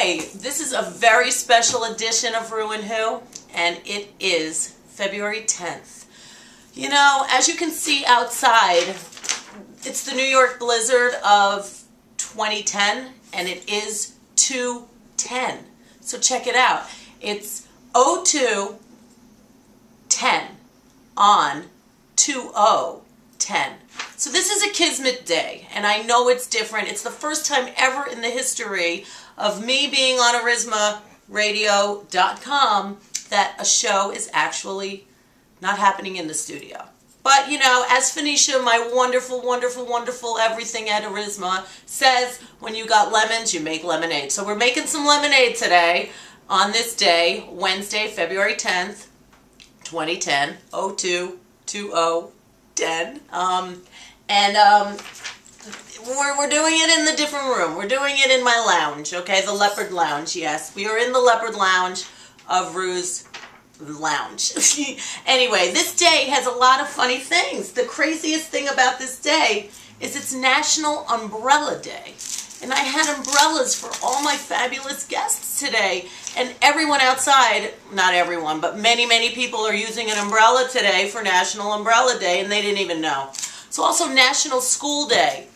Okay, this is a very special edition of rew-and-who, and it is February 10th. You know, as you can see outside, it's the New York blizzard of 2010, and it is 2:10. So check it out. It's 02:10 on 20:10. So this is a Kismet day, and I know it's different. It's the first time ever in the history of me being on ariZZmaRadio.com that a show is actually not happening in the studio. But, you know, as Phoenicia, my wonderful, wonderful, wonderful everything at ariZZma says, when you got lemons, you make lemonade. So we're making some lemonade today on this day, Wednesday, February 10th, 2010, 02:20:10. We're doing it in the different room. We're doing it in my lounge, okay? The Leopard Lounge, yes. We are in the Leopard Lounge of ReW's Lounge. Anyway, this day has a lot of funny things. The craziest thing about this day is it's National Umbrella Day. And I had umbrellas for all my fabulous guests today. And everyone outside, not everyone, but many, many people are using an umbrella today for National Umbrella Day, and they didn't even know. It's also National School Day.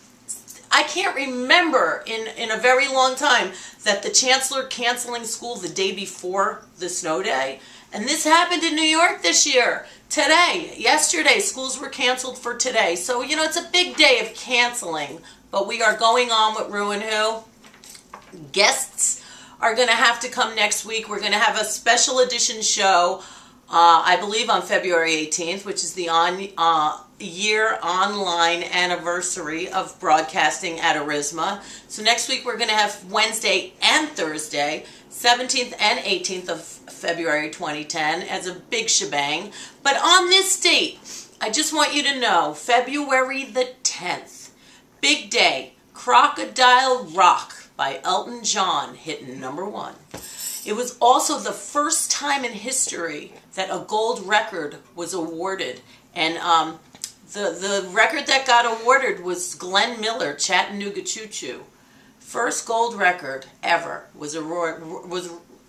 I can't remember in a very long time that the chancellor canceling school the day before the snow day. And this happened in New York this year. Today, yesterday, schools were canceled for today. So, you know, it's a big day of canceling. But we are going on with rew-and-who. Guests are going to have to come next week. We're going to have a special edition show, I believe on February 18th, which is the year online anniversary of broadcasting at ariZZma. So next week we're going to have Wednesday and Thursday, 17th and 18th of February 2010 as a big shebang. But on this date, I just want you to know, February the 10th, big day, Crocodile Rock by Elton John hitting #1. It was also the first time in history that a gold record was awarded. And the record that got awarded was Glenn Miller, Chattanooga Choo Choo. First gold record ever was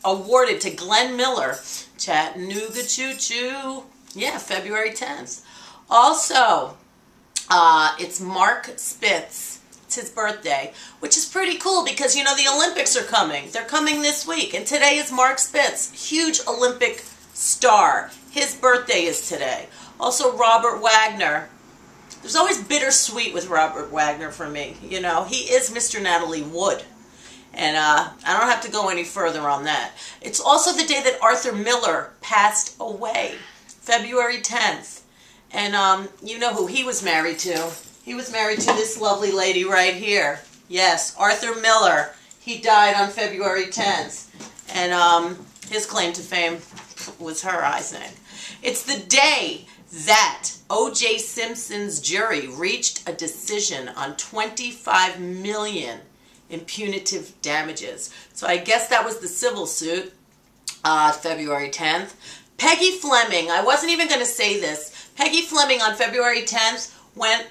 awarded to Glenn Miller, Chattanooga Choo Choo. Yeah, February 10th. Also, it's Mark Spitz. It's his birthday, which is pretty cool because, you know, the Olympics are coming. They're coming this week. And today is Mark Spitz, huge Olympic star. His birthday is today. Also, Robert Wagner. There's always bittersweet with Robert Wagner for me. You know, he is Mr. Natalie Wood. And I don't have to go any further on that. It's also the day that Arthur Miller passed away, February 10th. And you know who he was married to. He was married to this lovely lady right here. Yes, Arthur Miller. He died on February 10th. And his claim to fame was her, I think. It's the day that O.J. Simpson's jury reached a decision on $25 million in punitive damages. So I guess that was the civil suit, February 10th. Peggy Fleming, I wasn't even going to say this. Peggy Fleming on February 10th went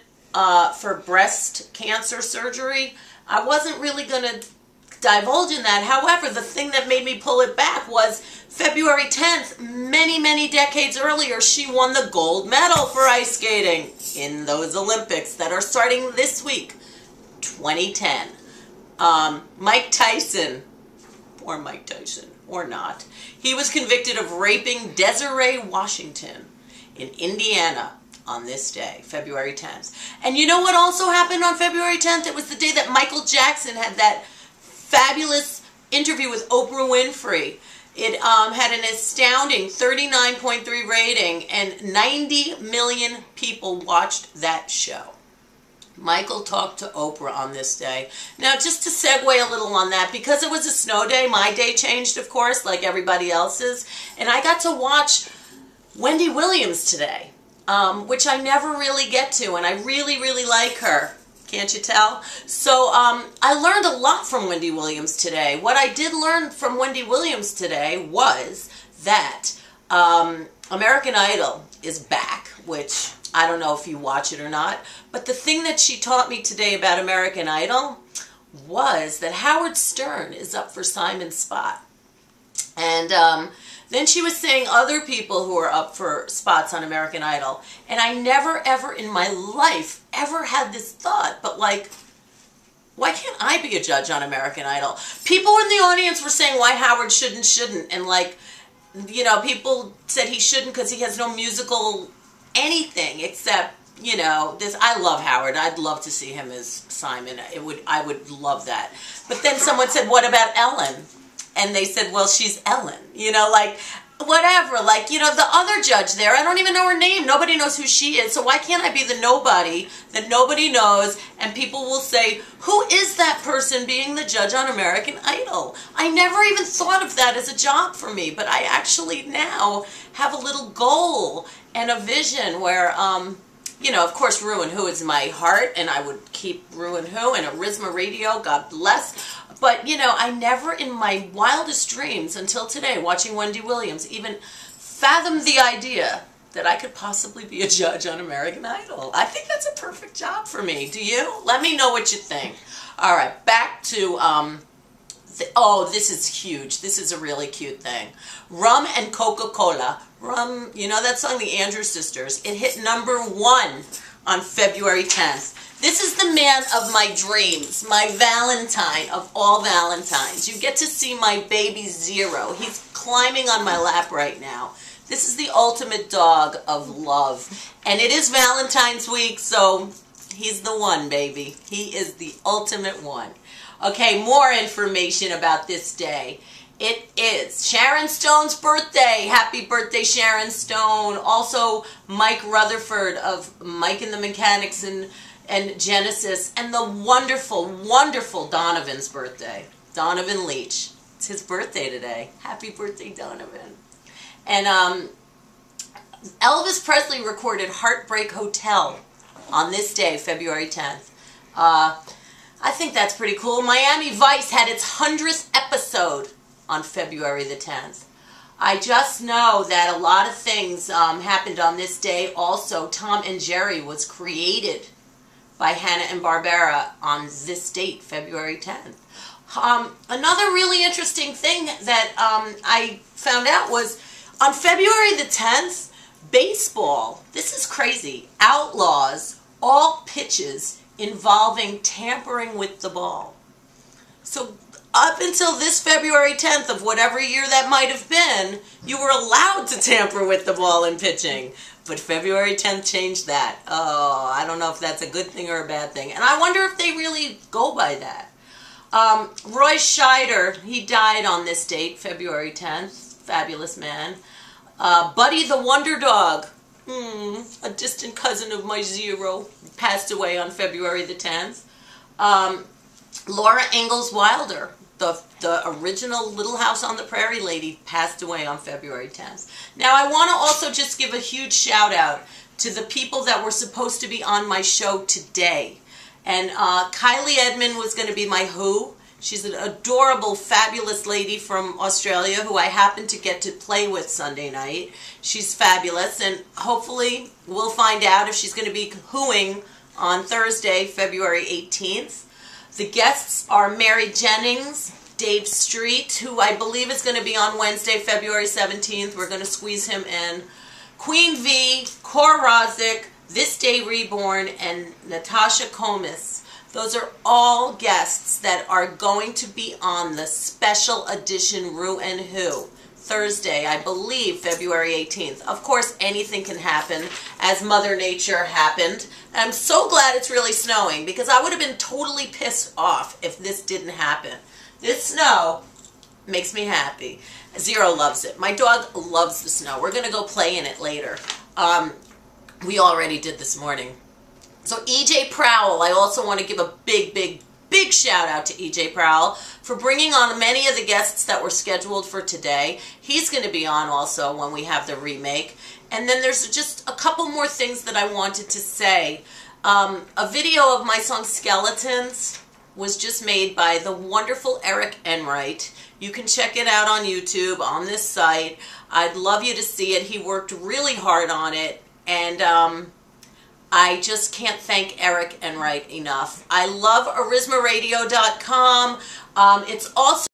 for breast cancer surgery. I wasn't really going to divulge in that. However, the thing that made me pull it back was February 10th, many, many decades earlier, she won the gold medal for ice skating in those Olympics that are starting this week, 2010. Mike Tyson, or not, he was convicted of raping Desiree Washington in Indiana on this day, February 10th. And you know what also happened on February 10th? It was the day that Michael Jackson had that fabulous interview with Oprah Winfrey. It had an astounding 39.3 rating, and 90 million people watched that show. Michael talked to Oprah on this day. Now, just to segue a little on that, because it was a snow day, my day changed, of course, like everybody else's, and I got to watch Wendy Williams today, which I never really get to, and I really, really like her. Can't you tell? So I learned a lot from Wendy Williams today. What I did learn from Wendy Williams today was that American Idol is back, which I don't know if you watch it or not. But the thing that she taught me today about American Idol was that Howard Stern is up for Simon's spot. And then she was saying other people who are up for spots on American Idol. And I never, ever in my life ever had this thought, but like, why can't I be a judge on American Idol? People in the audience were saying why Howard shouldn't. And like, you know, people said he shouldn't because he has no musical anything except, you know, this. I love Howard. I'd love to see him as Simon. I would love that. But then someone said, what about Ellen? And they said, well, she's Ellen. You know, like, whatever. Like, you know, the other judge there, I don't even know her name. Nobody knows who she is. So why can't I be the nobody that nobody knows? And people will say, who is that person being the judge on American Idol? I never even thought of that as a job for me. But I actually now have a little goal and a vision where, you know, of course, rew-and-who is my heart. And I would keep rew-and-who and ariZZma Radio. God bless. But, you know, I never in my wildest dreams until today, watching Wendy Williams, even fathomed the idea that I could possibly be a judge on American Idol. I think that's a perfect job for me. Do you? Let me know what you think. All right, back to, oh, this is huge. This is a really cute thing. Rum and Coca-Cola. Rum, you know that song, the Andrews Sisters? It hit #1 on February 10th. This is the man of my dreams, my Valentine of all Valentines. You get to see my baby Zero. He's climbing on my lap right now. This is the ultimate dog of love. And it is Valentine's week, so he's the one, baby. He is the ultimate one. Okay, more information about this day. It is Sharon Stone's birthday. Happy birthday, Sharon Stone. Also, Mike Rutherford of Mike and the Mechanics and Genesis, and the wonderful, wonderful Donovan's birthday. Donovan Leitch. It's his birthday today. Happy birthday, Donovan. And Elvis Presley recorded Heartbreak Hotel on this day, February 10th. I think that's pretty cool. Miami Vice had its 100th episode on February the 10th. I just know that a lot of things happened on this day. Also, Tom and Jerry was created by Hanna-Barbera on this date, February 10th. Another really interesting thing that I found out was on February the 10th, baseball, this is crazy, outlaws all pitches involving tampering with the ball. So up until this February 10th of whatever year that might have been, you were allowed to tamper with the ball in pitching. But February 10th changed that. Oh, I don't know if that's a good thing or a bad thing. And I wonder if they really go by that. Roy Scheider, he died on this date, February 10th. Fabulous man. Buddy the Wonder Dog, a distant cousin of my Zero, passed away on February the 10th. Laura Ingalls Wilder, the original Little House on the Prairie lady, passed away on February 10th. Now, I want to also just give a huge shout out to the people that were supposed to be on my show today. And Kylie Edmond was going to be my Who. She's an adorable, fabulous lady from Australia who I happened to get to play with Sunday night. She's fabulous, and hopefully we'll find out if she's going to be Whoing on Thursday, February 18th. The guests are Mary Jennings, Dave Street, who I believe is going to be on Wednesday, February 17th. We're going to squeeze him in. Queen V, Cor Rozick, This Day Reborn, and Natasha Comas. Those are all guests that are going to be on the special edition rew-and-who Thursday, I believe, February 18th. Of course, anything can happen, as Mother Nature happened. I'm so glad it's really snowing, because I would have been totally pissed off if this didn't happen. This snow makes me happy. Zero loves it. My dog loves the snow. We're going to go play in it later. We already did this morning. So E.J. Prowell, I also want to give a big shout out to E.J. Prowell for bringing on many of the guests that were scheduled for today. He's going to be on also when we have the remake. And then there's just a couple more things that I wanted to say. A video of my song Skeletons was just made by the wonderful Eric Enright. You can check it out on YouTube, on this site. I'd love you to see it. He worked really hard on it. And I just can't thank Eric and Wright enough. I love ariZZmaRadio.com. It's also